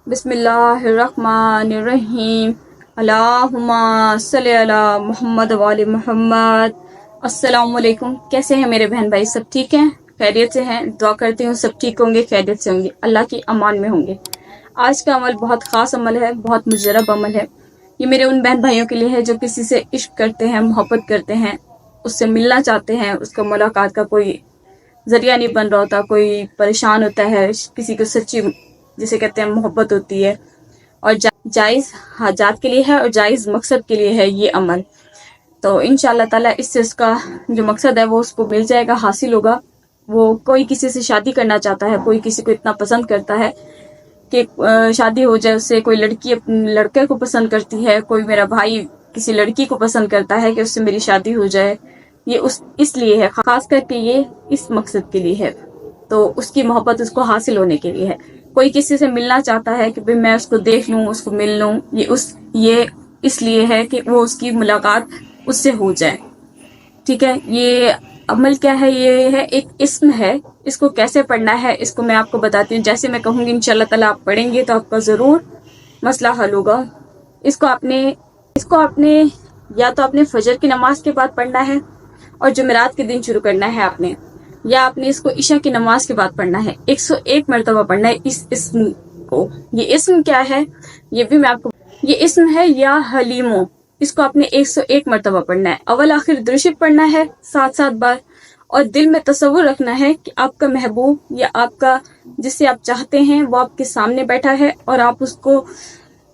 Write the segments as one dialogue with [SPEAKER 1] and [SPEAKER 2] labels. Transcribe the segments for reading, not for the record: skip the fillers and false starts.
[SPEAKER 1] بسم اللہ الرحمن الرحیم، اللہم صلی علی محمد وعلی محمد۔ السلام علیکم، کیسے ہیں میرے بہن بھائی؟ سب ٹھیک ہیں؟ خیریت سے ہیں؟ دعا کرتی ہوں سب ٹھیک ہوں گے، خیریت سے ہوں گے، اللہ کی امان میں ہوں گے۔ آج کا عمل بہت خاص عمل ہے، بہت مجرب عمل ہے۔ یہ میرے ان بہن بھائیوں کے لیے ہے جو کسی سے عشق کرتے ہیں، محبت کرتے ہیں، اس سے ملنا چاہتے ہیں، اس کا ملاقات کا کوئی ذریعہ نہیں بن رہا ہوتا، کوئی پریشان ہوتا ہے، کسی کو سچی جسے کہتے ہیں محبت ہوتی ہے، اور جائز حاجات کے لیے ہے اور جائز مقصد کے لیے ہے یہ عمل۔ تو انشاءاللہ تعالیٰ اس سے اس کا جو مقصد ہے وہ اس کو مل جائے گا، حاصل ہوگا۔ وہ کوئی کسی سے شادی کرنا چاہتا ہے، کوئی کسی کو اتنا پسند کرتا ہے کہ شادی ہو جائے اس سے، کوئی لڑکی اپنے لڑکے کو پسند کرتی ہے، کوئی میرا بھائی کسی لڑکی کو پسند کرتا ہے کہ اس سے میری شادی ہو جائے، یہ اس لیے ہے، خاص کر کے یہ اس مقصد کے لیے ہے، تو اس کی محبت اس کو حاصل ہونے کے لیے ہے۔ کوئی کسی سے ملنا چاہتا ہے کہ بھئی میں اس کو دیکھ لوں، اس کو مل لوں، یہ اس لیے ہے کہ وہ اس کی ملاقات اس سے ہو جائے، ٹھیک ہے۔ یہ عمل کیا ہے؟ یہ ہے ایک اسم ہے، اس کو کیسے پڑھنا ہے اس کو میں آپ کو بتاتی ہوں۔ جیسے میں کہوں گی انشاءاللہ تعالیٰ آپ پڑھیں گے تو آپ کا ضرور مسئلہ حل ہوگا۔ اس کو آپ نے یا تو اپنے فجر کی نماز کے بعد پڑھنا ہے اور جمعرات کے دن شروع کرنا ہے آپ نے، یا آپ نے اس کو عشاء کی نماز کے بعد پڑھنا ہے۔ 101 مرتبہ پڑھنا ہے اس اسم کو۔ یہ اسم کیا ہے یہ بھی میں آپ کو، یہ اسم ہے یا حلیمو، اس کو آپ نے 101 مرتبہ پڑھنا ہے۔ اول آخر درود شریف پڑھنا ہے 7 بار، اور دل میں تصور رکھنا ہے کہ آپ کا محبوب یا آپ کا جسے آپ چاہتے ہیں وہ آپ کے سامنے بیٹھا ہے، اور آپ اس کو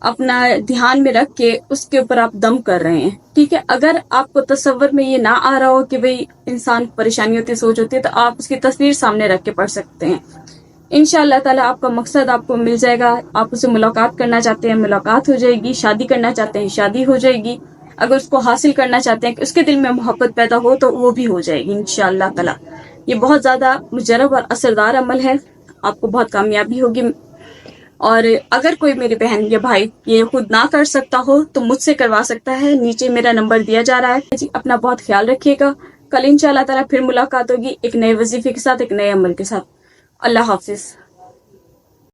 [SPEAKER 1] اپنا دھیان میں رکھ کے اس کے اوپر آپ دم کر رہے ہیں، ٹھیک ہے۔ اگر آپ کو تصور میں یہ نہ آ رہا ہو کہ بھئی انسان کو پریشانی ہوتی ہے، سوچ ہوتی ہے، تو آپ اس کی تصویر سامنے رکھ کے پڑھ سکتے ہیں۔ انشاءاللہ تعالیٰ آپ کا مقصد آپ کو مل جائے گا۔ آپ اسے ملاقات کرنا چاہتے ہیں، ملاقات ہو جائے گی۔ شادی کرنا چاہتے ہیں، شادی ہو جائے گی۔ اگر اس کو حاصل کرنا چاہتے ہیں کہ اس کے دل میں محبت پیدا ہو تو وہ بھی ہو جائے گی انشاءاللہ تعالیٰ۔ یہ بہت زیادہ مجرب اور اثردار عمل ہے، آپ کو بہت کامیابی ہوگی۔ اور اگر کوئی میری بہن یا بھائی یہ خود نہ کر سکتا ہو تو مجھ سے کروا سکتا ہے، نیچے میرا نمبر دیا جا رہا ہے۔ جی اپنا بہت خیال رکھیے گا، کل انشاءاللہ تعالیٰ پھر ملاقات ہوگی ایک نئے وظیفے کے ساتھ، ایک نئے عمل کے ساتھ۔ اللہ حافظ۔